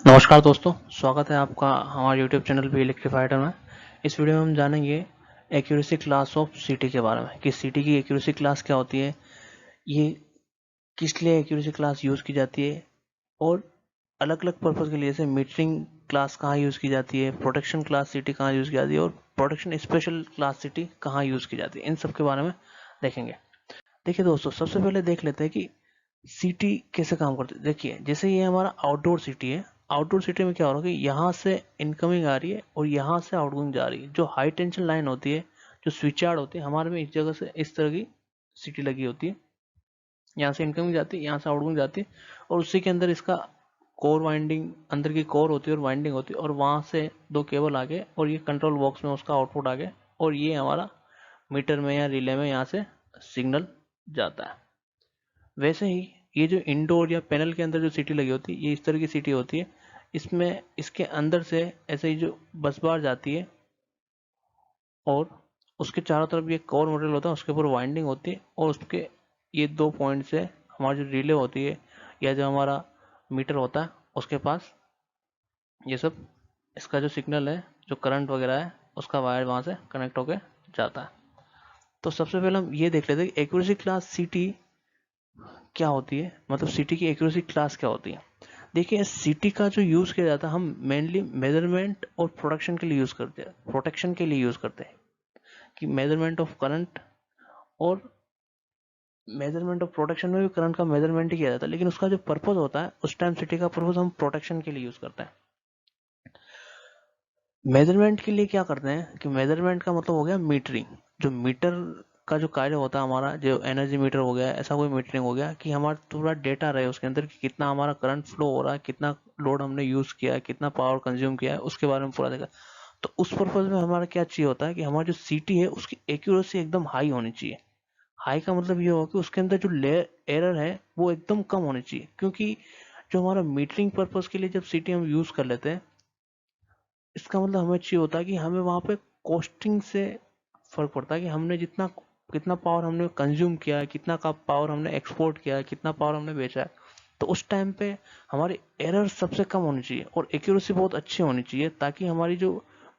नमस्कार दोस्तों, स्वागत है आपका हमारे YouTube चैनल पे इलेक्ट्रीफाइडर में। इस वीडियो में हम जानेंगे एक्यूरेसी क्लास ऑफ सीटी के बारे में कि सीटी की एक्यूरेसी क्लास क्या होती है, ये किस लिए एक्यूरेसी क्लास यूज़ की जाती है और अलग अलग पर्पज़ के लिए जैसे मीटरिंग क्लास कहाँ यूज़ की जाती है, प्रोटेक्शन क्लास सीटी कहाँ यूज़ की जाती है और प्रोटेक्शन स्पेशल क्लास सीटी कहाँ यूज़ की जाती है, इन सब के बारे में देखेंगे। देखिए दोस्तों, सबसे पहले देख लेते हैं कि सिटी कैसे काम करती है। देखिए, जैसे ये हमारा आउटडोर सिटी है। आउटडोर सिटी में क्या हो रहा है कि यहाँ से इनकमिंग आ रही है और यहाँ से आउटगोइंग जा रही है। जो हाई टेंशन लाइन होती है, जो स्विच यार्ड होती है, हमारे में इस जगह से इस तरह की सिटी लगी होती है। यहाँ से इनकमिंग जाती है, यहाँ से आउटगोइंग जाती है और उसी के अंदर इसका कोर वाइंडिंग, अंदर की कोर होती है और वाइंडिंग होती है और वहाँ से दो केबल आगे और ये कंट्रोल बॉक्स में उसका आउटपुट आगे और ये हमारा मीटर में या रिले में यहाँ से सिग्नल जाता है। वैसे ही ये जो इंडोर या पैनल के अंदर जो सीटी लगी होती है, ये इस तरह की सीटी होती है। इसमें इसके अंदर से ऐसे ही जो बस बार जाती है और उसके चारों तरफ ये कोर मटेरियल होता है, उसके ऊपर वाइंडिंग होती है और उसके ये दो पॉइंट से हमारी जो रिले होती है या जो हमारा मीटर होता है उसके पास ये सब इसका जो सिग्नल है, जो करंट वगैरह है, उसका वायर वहाँ से कनेक्ट होके जाता है। तो सबसे पहले हम ये देख लेते हैं कि एक्यूरेसी क्लास सीटी क्या होती है, मतलब सीटी की एक्यूरेसी क्लास क्या होती है। देखिए, सीटी का जो यूज़ किया जाता है हम मेनली मेजरमेंट और प्रोडक्शन के लिए यूज़ करते हैं, प्रोटेक्शन के लिए यूज़ करते हैं कि मेजरमेंट ऑफ करंट और मेजरमेंट ऑफ प्रोटेक्शन में भी करंट का मेजरमेंट ही किया जाता है, लेकिन उसका जो पर्पज होता है उस टाइम सीटी का पर्पज हम प्रोटेक्शन के लिए यूज़ करते हैं। मेजरमेंट के लिए क्या करते हैं कि मेजरमेंट का मतलब हो गया मीटरिंग। जो मीटर का जो कार्य होता है हमारा, जो एनर्जी मीटर हो गया, ऐसा कोई मीटरिंग हो गया कि हमारा पूरा डेटा रहे उसके अंदर कि कितना हमारा करंट फ्लो हो रहा है, कितना लोड हमने यूज किया है, कितना पावर कंज्यूम किया है, उसके बारे में पूरा देखा। तो उस पर्पज में हमारा क्या चाहिए होता है कि हमारा जो सीटी है उसकी एक्यूरेसी एकदम हाई होनी चाहिए। हाई का मतलब ये होगा कि उसके अंदर जो एरर है वो एकदम कम होनी चाहिए, क्योंकि जो हमारा मीटरिंग पर्पज के लिए जब सीटी हम यूज कर लेते हैं, इसका मतलब हमें चाहिए होता है कि हमें वहाँ पे कॉस्टिंग से फर्क पड़ता है कि हमने जितना कितना पावर हमने कंज्यूम किया है, कितना का पावर हमने एक्सपोर्ट किया है, कितना पावर हमने बेचा है। तो उस टाइम पे हमारी एरर सबसे कम होनी चाहिए और एक्यूरेसी बहुत अच्छी होनी चाहिए ताकि हमारी जो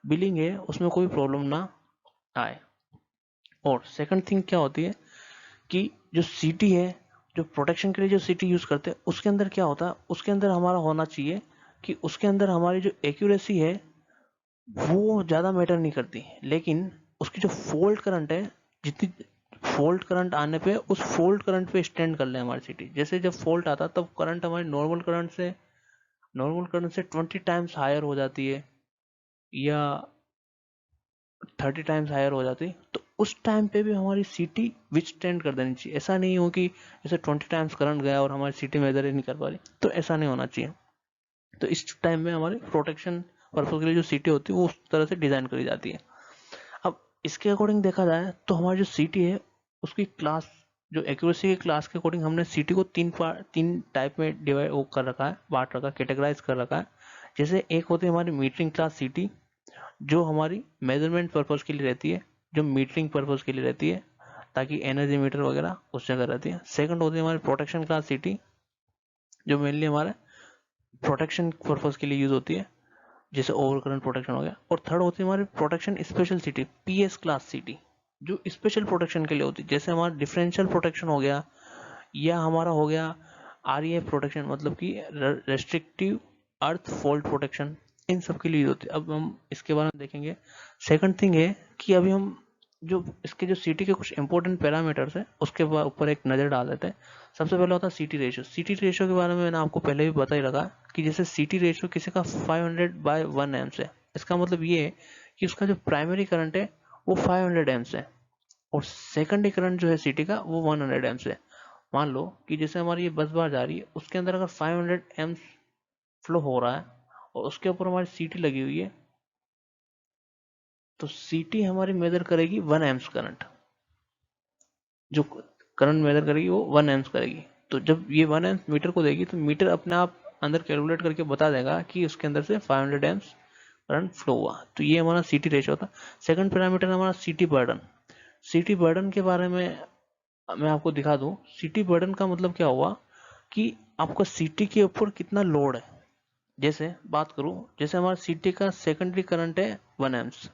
बिलिंग है उसमें कोई प्रॉब्लम ना आए। और सेकंड थिंग क्या होती है कि जो सीटी है, जो प्रोटेक्शन के लिए जो सीटी यूज करते हैं उसके अंदर क्या होता है, उसके अंदर हमारा होना चाहिए कि उसके अंदर हमारी जो एक्यूरेसी है वो ज़्यादा मैटर नहीं करती, लेकिन उसकी जो फॉल्ट करंट है, जितनी फॉल्ट करंट आने पे उस फॉल्ट करंट पे स्टैंड कर ले हमारी सिटी। जैसे जब फॉल्ट आता तब करंट हमारी नॉर्मल करंट से 20 टाइम्स हायर हो जाती है या 30 टाइम्स हायर हो जाती है, तो उस टाइम पे भी हमारी सीटी विच स्टैंड कर देनी चाहिए। ऐसा नहीं हो कि जैसे 20 टाइम्स करंट गया और हमारी सीटी मेजर ही नहीं कर पा रही, तो ऐसा नहीं होना चाहिए। तो इस टाइम में हमारी प्रोटेक्शन पर्पज के लिए जो सीटी होती है वो उस तरह से डिजाइन करी जाती है। अब इसके अकॉर्डिंग देखा जाए तो हमारी जो सीटी है उसकी क्लास, जो एक्यूरेसी की क्लास के अकॉर्डिंग हमने सीटी को तीन टाइप में डिवाइड वो कर रखा है, बांट रखा है, कैटेगराइज कर रखा है। जैसे एक होती है हमारी मीटरिंग क्लास सीटी, जो हमारी मेजरमेंट पर्पज के लिए रहती है, जो मीटरिंग पर्पज के लिए रहती है ताकि एनर्जी मीटर वगैरह उस जगह रहती है। सेकंड होती है हमारी प्रोटेक्शन क्लास सिटी, जो मेनली हमारे प्रोटेक्शन पर्पज के लिए यूज होती है, जैसे ओवर करंट प्रोटेक्शन हो गया। और थर्ड होती है हमारी protection special city, PS class city, जो स्पेशल प्रोटेक्शन के लिए होती है। जैसे हमारा डिफरेंशियल प्रोटेक्शन हो गया या हमारा हो गया आरईएफ प्रोटेक्शन, मतलब कि रेस्ट्रिक्टिव अर्थ फॉल्ट प्रोटेक्शन, इन सब के लिए होती है। अब हम इसके बारे में देखेंगे। सेकंड थिंग है कि अभी हम जो इसके जो सीटी के कुछ इंपॉर्टेंट पैरामीटर्स है उसके ऊपर एक नज़र डाल देते हैं। सबसे पहले होता है सीटी रेशियो। सीटी रेशियो के बारे में मैंने आपको पहले भी बता ही रखा कि जैसे सीटी रेशियो किसी का 500/1 एम्स है, इसका मतलब ये है कि उसका जो प्राइमरी करंट है वो 500 एम्स है और सेकेंडरी करंट जो है सीटी का वो 100 एम्स है। मान लो कि जैसे हमारी ये बस बार जा रही है, उसके अंदर अगर 500 एम्स फ्लो हो रहा है और उसके ऊपर हमारी सीटी लगी हुई है, तो सीटी हमारी मेजर करेगी 1 एम्स करंट। जो करंट मेजर करेगी वो 1 एम्स करेगी। तो जब ये 1 एम्स मीटर को देगी तो मीटर अपने आप अंदर कैलकुलेट करके बता देगा कि उसके अंदर से 500 एम्स करंट फ्लो हुआ। तो ये हमारा सीटी रेशियो था। सेकंड पैरामीटर हमारा सीटी बर्डन। सीटी बर्डन के बारे में मैं आपको दिखा दूं। सीटी बर्डन का मतलब क्या हुआ कि आपका सीटी के ऊपर कितना लोड है। जैसे बात करूं, जैसे हमारा सिटी का सेकेंडरी करंट है 1 एम्स,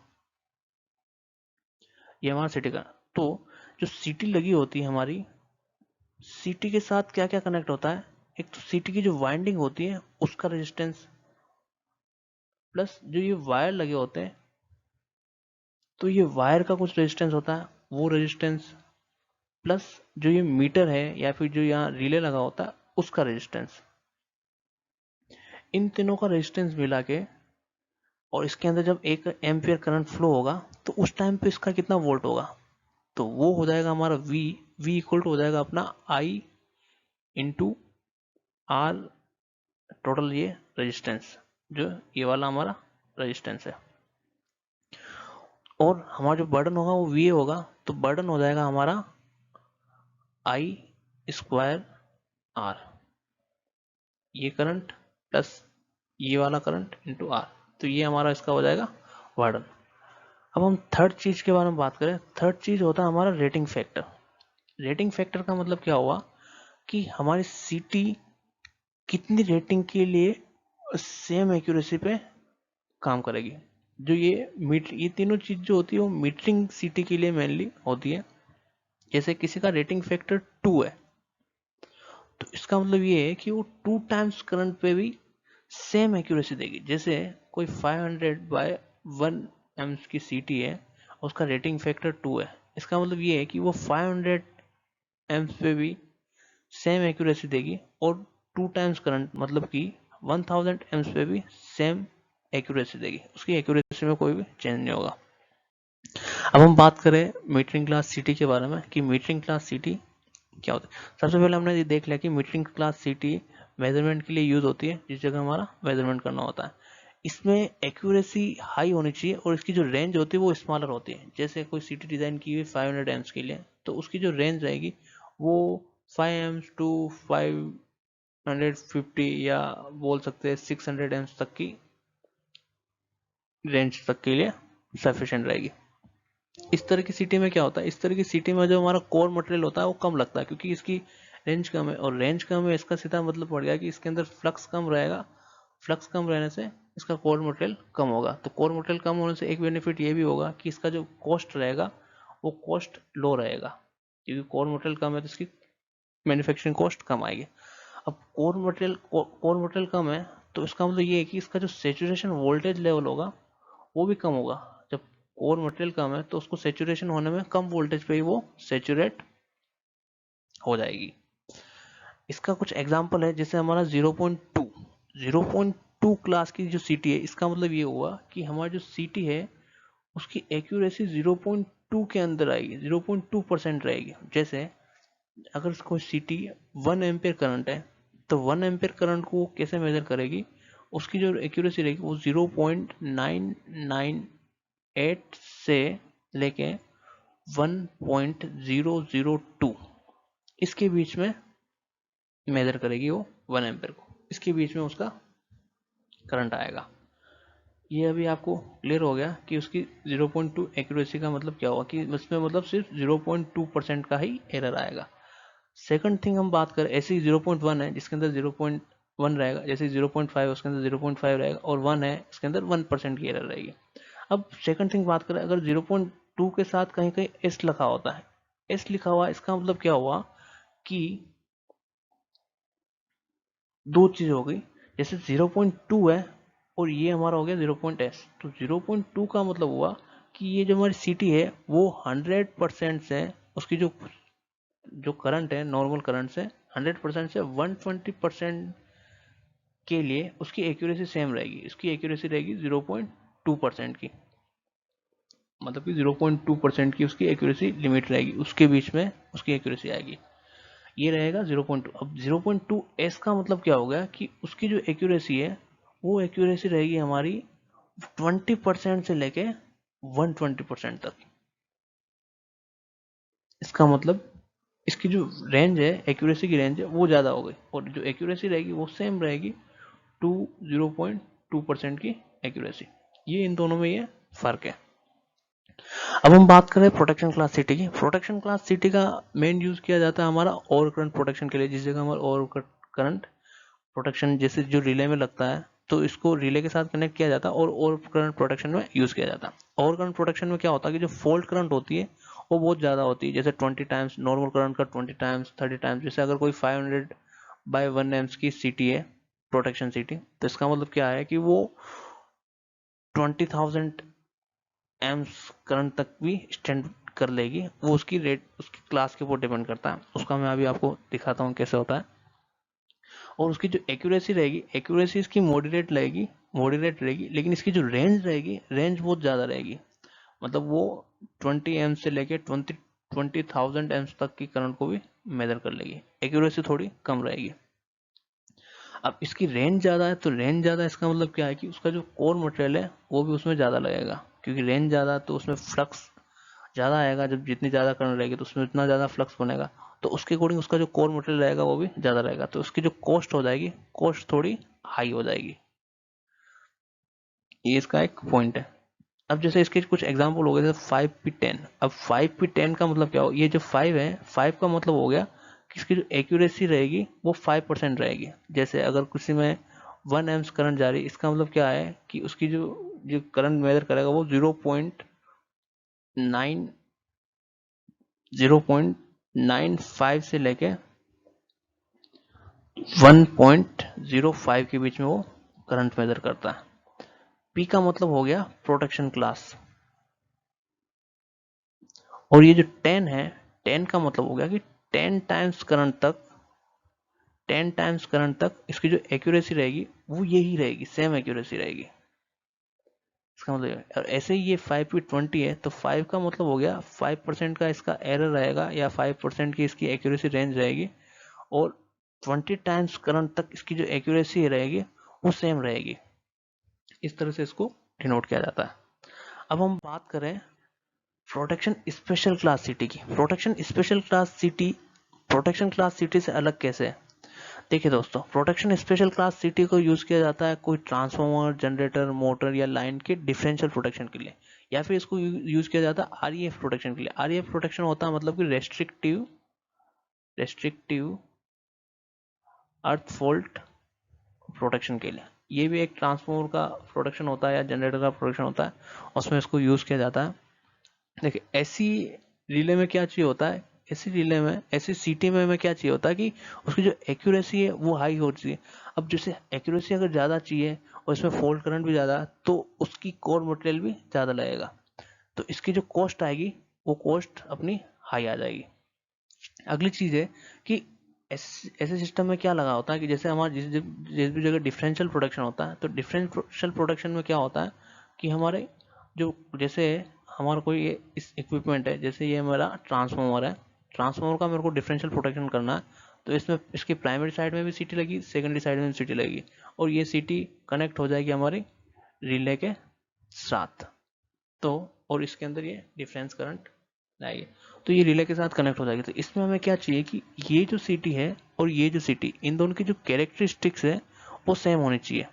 ये हमारा सिटी का। तो जो सिटी लगी होती है हमारी, सिटी के साथ क्या क्या कनेक्ट होता है, एक तो सिटी की जो वाइंडिंग होती है उसका रेजिस्टेंस, प्लस जो ये वायर लगे होते हैं तो ये वायर का कुछ रेजिस्टेंस होता है, वो रेजिस्टेंस, प्लस जो ये मीटर है या फिर जो यहाँ रिले लगा होता है उसका रेजिस्टेंस, इन तीनों का रेजिस्टेंस मिला के, और इसके अंदर जब 1 एम्पियर करंट फ्लो होगा तो उस टाइम पे इसका कितना वोल्ट होगा, तो वो हो जाएगा हमारा V इक्वल टू हो जाएगा अपना I इंटू आर, टोटल ये रेजिस्टेंस, जो ये वाला हमारा रेजिस्टेंस है, और हमारा जो बर्डन होगा वो VA होगा, तो बर्डन हो जाएगा हमारा I स्क्वायर R, ये करंट प्लस ये वाला करंट इंटू R, तो ये हमारा इसका हो जाएगा बर्डन। अब हम थर्ड चीज के बारे में बात करें, थर्ड चीज होता है हमारा रेटिंग फैक्टर। रेटिंग फैक्टर का मतलब क्या हुआ कि हमारी सीटी कितनी रेटिंग के लिए सेम एक्यूरेसी पे काम करेगी। जो ये तीनों चीज जो होती है वो मीटरिंग सीटी के लिए मेनली होती है। जैसे किसी का रेटिंग फैक्टर 2 है तो इसका मतलब ये है कि वो 2 टाइम्स करंट पे भी सेम एक्यूरेसी देगी। जैसे कोई 500 बाय 1 एम्स की सीटी है, उसका रेटिंग फैक्टर 2 है, इसका मतलब ये है कि वो 500 एम्स पे भी सेम एक्यूरेसी देगी, और 2 टाइम्स करंट मतलब कि 1000 एम्स पे भी सेम एक्यूरेसी देगी, उसकी एक्यूरेसी में कोई भी चेंज नहीं होगा। अब हम बात करें मीटरिंग क्लास सीटी के बारे में कि मीटरिंग क्लास सीटी क्या होता है। सबसे पहले हमने ये देख लिया कि मीटरिंग क्लास सीटी मेजरमेंट के लिए यूज होती है, जिस जगह हमारा मेजरमेंट करना होता है। इसमें एक्यूरेसी हाई होनी चाहिए और इसकी जो रेंज होती है वो स्मॉलर होती है। जैसे कोई सीटी डिजाइन की हुई 500 एम्स के लिए, तो उसकी जो रेंज रहेगी वो 5 एम्स टू 550 या बोल सकते हैं 600 एम्स तक की रेंज तक के लिए सफिशिएंट रहेगी। इस तरह की सिटी में क्या होता है, इस तरह की सिटी में जो हमारा कोर मटेरियल होता है वो कम लगता है, क्योंकि इसकी रेंज कम है, और रेंज कम है इसका सीधा मतलब पड़ गया कि इसके अंदर फ्लक्स कम रहेगा, फ्लक्स कम रहने से इसका कोर मटेरियल कम होगा। तो कोर मटेरियल कम होने से एक बेनिफिट ये भी होगा कि इसका जो कॉस्ट रहेगा वो कॉस्ट लो रहेगा, क्योंकि कोर मटेरियल कम है तो इसकी मैन्युफैक्चरिंग कॉस्ट कम आएगी। अब कोर मटेरियल कम है तो इसका मतलब ये है कि इसका जो सेचुरेशन वोल्टेज लेवल होगा वो भी कम होगा। जब कोर मटेरियल कम है तो उसको सेचुरेशन होने में कम वोल्टेज पे ही वो सेचुरेट हो जाएगी। इसका कुछ एग्जांपल है, जैसे हमारा 0.2 क्लास की जो सीटी है, इसका मतलब ये हुआ कि हमारा जो सीटी है उसकी एक्यूरेसी 0.2 के अंदर आएगी, 0.2% रहेगी। जैसे अगर कोई सीटी 1 एम्पियर करंट है तो 1 एम्पियर करंट को कैसे मेजर करेगी, उसकी जो एक्यूरेसी रहेगी वो 0.998 से लेके 1.002 इसके बीच में मेजर करेगी वो 1 एम्पियर को, इसके बीच में उसका करंट आएगा। ये अभी आपको क्लियर हो गया कि उसकी 0.2 एक्यूरेसी का मतलब क्या हुआ, कि इसमें मतलब सिर्फ 0.2% का ही एरर आएगा। सेकंड थिंग हम बात करें, ऐसी 0.1 है जिसके अंदर 0.1 रहेगा, जैसे 0.5 उसके अंदर 0.5 रहेगा, और 1 है इसके अंदर 1% की एरर रहेगी। अब सेकंड थिंग बात करें, अगर 0.2 के साथ कहीं कहीं एस लिखा होता है, एस लिखा हुआ, इसका मतलब क्या हुआ कि दो चीज हो गई। जैसे 0.2 है और ये हमारा हो गया 0.s, तो 0.2 का मतलब हुआ कि ये जो हमारी सीटी है वो 100% से उसकी जो करंट है नॉर्मल करंट से 100% से 120% के लिए उसकी एक्यूरेसी सेम रहेगी। इसकी एक्यूरेसी रहेगी 0.2% की, मतलब कि 0.2% की उसकी एक्यूरेसी लिमिट रहेगी, उसके बीच में उसकी एक्यूरेसी आएगी, ये रहेगा 0.2। अब 0.2 एस का मतलब क्या हो गया कि उसकी जो एक्यूरेसी है वो एक्यूरेसी रहेगी हमारी 20% से लेके 120% तक। इसका मतलब इसकी जो रेंज है, एक्यूरेसी की रेंज है वो ज़्यादा हो गई, और जो एक्यूरेसी रहेगी वो सेम रहेगी 0.2% की एक्यूरेसी। ये इन दोनों में ये फर्क है। अब हम बात करें प्रोटेक्शन क्लास सिटी की। प्रोटेक्शन क्लास सिटी का मेन यूज किया जाता है हमारा ओवर करंट प्रोटेक्शन के लिए, जिस जगह हमारा ओवर करंट प्रोटेक्शन जैसे जो रिले में लगता है तो इसको रिले के साथ कनेक्ट किया जाता है और ओवर करंट प्रोटेक्शन में यूज किया जाता है। ओवर करंट प्रोटेक्शन में क्या होता है कि जो फॉल्ट करंट होती है वो बहुत ज़्यादा होती है, जैसे 20 टाइम्स नॉर्मल करंट का 20 टाइम्स 30 टाइम्स। जैसे अगर कोई 500/1 एम्स की सीटी है, प्रोटेक्शन सीटी, तो इसका मतलब क्या है कि वो 20,000 एम्स करंट तक भी स्टैंड कर लेगी। वो उसकी रेट उसकी क्लास के ऊपर डिपेंड करता है। उसका मैं अभी आपको दिखाता हूँ कैसे होता है। और उसकी जो एक्यूरेसी रहेगी, एक्यूरेसी इसकी मॉडरेट रहेगी, लेकिन इसकी जो रेंज रहेगी, रेंज बहुत ज़्यादा रहेगी। मतलब वो 20 एम्स से लेके 20,000 एम्स तक की करंट को भी मेजर कर लेगी। एक्यूरेसी थोड़ी कम रहेगी। अब इसकी रेंज ज़्यादा है, तो रेंज ज़्यादा इसका मतलब क्या है कि उसका जो कोर मटेरियल है वो भी उसमें ज़्यादा लगेगा, क्योंकि रेंज ज़्यादा तो उसमें फ्लक्स ज़्यादा आएगा। जब जितनी ज़्यादा करंट रहेगी तो उसमें उतना ज़्यादा फ्लक्स बनेगा, तो उसके अकॉर्डिंग उसका जो कोर मटेरियल रहेगा वो भी ज़्यादा रहेगा, तो उसकी जो कॉस्ट हो जाएगी, कॉस्ट थोड़ी हाई हो जाएगी। ये इसका एक पॉइंट है। अब जैसे इसके कुछ एग्जांपल हो गए, जैसे 5P10। अब 5P10 का मतलब क्या हो, ये जो 5 है, 5 का मतलब हो गया कि इसकी जो एक्यूरेसी रहेगी वो 5% रहेगी। जैसे अगर किसी में 1 एम्स करंट जा रही है, इसका मतलब क्या है कि उसकी जो जो करंट मेजर करेगा वो 0.95 से लेके 1.05 के बीच में वो करंट मेजर करता है। पी का मतलब हो गया प्रोटेक्शन क्लास। और ये जो 10 है, 10 का मतलब हो गया कि 10 टाइम्स करंट तक इसकी जो एक्यूरेसी रहेगी वो यही रहेगी, सेम एक्यूरेसी रहेगी। इसका मतलब, और ऐसे ही ये 5P20 है, तो 5 का मतलब हो गया 5% का इसका एरर रहेगा, या 5% की इसकी एक्यूरेसी रेंज रहेगी, और 20 टाइम्स करंट तक इसकी जो एक्यूरेसी रहेगी वो सेम रहेगी। इस तरह से इसको डिनोट किया जाता है। अब हम बात करें प्रोटेक्शन स्पेशल क्लास सिटी की। प्रोटेक्शन क्लास सिटी से अलग कैसे है? देखिए दोस्तों, प्रोटेक्शन स्पेशल क्लास सिटी को यूज किया जाता है कोई ट्रांसफार्मर, जनरेटर, मोटर या लाइन के डिफरेंशियल प्रोटेक्शन के लिए, या फिर इसको यूज किया जाता है आरईएफ प्रोटेक्शन के लिए। आरईएफ प्रोटेक्शन होता है मतलब कि रेस्ट्रिक्टिव अर्थ फॉल्ट प्रोटेक्शन के लिए। ये भी एक ट्रांसफार्मर का प्रोटेक्शन होता है या जनरेटर का प्रोटेक्शन होता है, उसमें इसको यूज किया जाता है। देखिए, ऐसी रिले में क्या चाहिए होता है, ऐसी सीटी में क्या चाहिए होता है कि उसकी जो एक्यूरेसी है वो हाई हो चाहिए। अब जैसे एक्यूरेसी अगर ज़्यादा चाहिए और इसमें फॉल्ट करंट भी ज़्यादा, तो उसकी कोर मटेरियल भी ज़्यादा लगेगा, तो इसकी जो कॉस्ट आएगी वो कॉस्ट अपनी हाई आ जाएगी। अगली चीज़ है कि ऐसे सिस्टम में क्या लगा होता है कि जैसे हमारा जिस भी जगह डिफरेंशियल प्रोटेक्शन होता है, तो डिफरेंशियल प्रोटेक्शन में क्या होता है कि हमारे जो, जैसे हमारा कोई इस इक्विपमेंट है, जैसे ये मेरा ट्रांसफार्मर है, ट्रांसफार्मर का मेरे को डिफरेंशियल प्रोटेक्शन करना है, तो इसमें इसकी प्राइमरी साइड में भी सीटी लगी, सेकेंडरी साइड में भी सीटी लगेगी, और ये सीटी कनेक्ट हो जाएगी हमारी रिले के साथ। तो और इसके अंदर ये डिफरेंस करंट आएगी, तो ये रिले के साथ कनेक्ट हो जाएगी। तो इसमें हमें क्या चाहिए कि ये जो सीटी है और ये जो सीटी, इन दोनों की जो कैरेक्टरिस्टिक्स है वो सेम होनी चाहिए,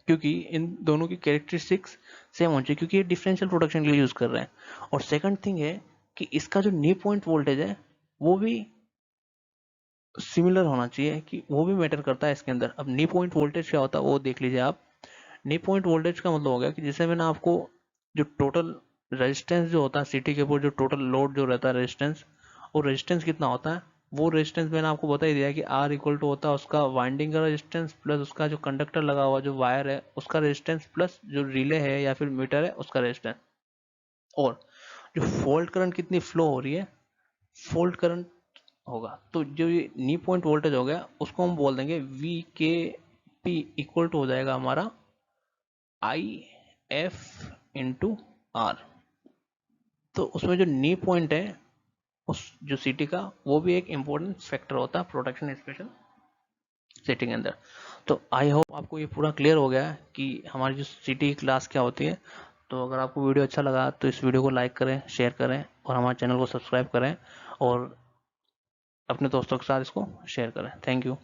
क्योंकि इन दोनों की कैरेक्टरिस्टिक्स सेम होनी चाहिए, क्योंकि ये डिफरेंशियल प्रोटेक्शन के लिए यूज कर रहे हैं। और सेकंड थिंग है कि इसका जो नी पॉइंट वोल्टेज है वो भी सिमिलर होना चाहिए, कि वो भी मैटर करता है इसके अंदर। अब नी पॉइंट वोल्टेज क्या होता है वो देख लीजिए आप। नी पॉइंट वोल्टेज का मतलब हो गया कि जैसे मैंने आपको जो टोटल रेजिस्टेंस जो होता है सिटी के ऊपर, जो टोटल लोड जो रहता है रेजिस्टेंस, वो रेजिस्टेंस कितना होता है, वो रेजिस्टेंस मैंने आपको बता ही दिया कि आर इक्वल टू होता है उसका वाइंडिंग का रेजिस्टेंस प्लस उसका जो कंडक्टर लगा हुआ जो वायर है उसका रेजिस्टेंस प्लस जो रिले है या फिर मीटर है उसका रेजिस्टेंस। और जो फॉल्ट करंट कितनी फ्लो हो रही है, फॉल्ट करंट होगा, तो जो ये नी पॉइंट वोल्टेज हो गया उसको हम बोल देंगे वी के पी इक्वल टू हो जाएगा हमारा आई एफ इंटू आर। तो उसमें जो नी पॉइंट है उस जो सिटी का, वो भी एक इम्पोर्टेंट फैक्टर होता है प्रोटेक्शन स्पेशल सिटी के अंदर। तो आई होप आपको ये पूरा क्लियर हो गया है कि हमारी जो सिटी की क्लास क्या होती है। तो अगर आपको वीडियो अच्छा लगा तो इस वीडियो को लाइक करें, शेयर करें, और हमारे चैनल को सब्सक्राइब करें, और अपने दोस्तों के साथ इसको शेयर करें। Thank you.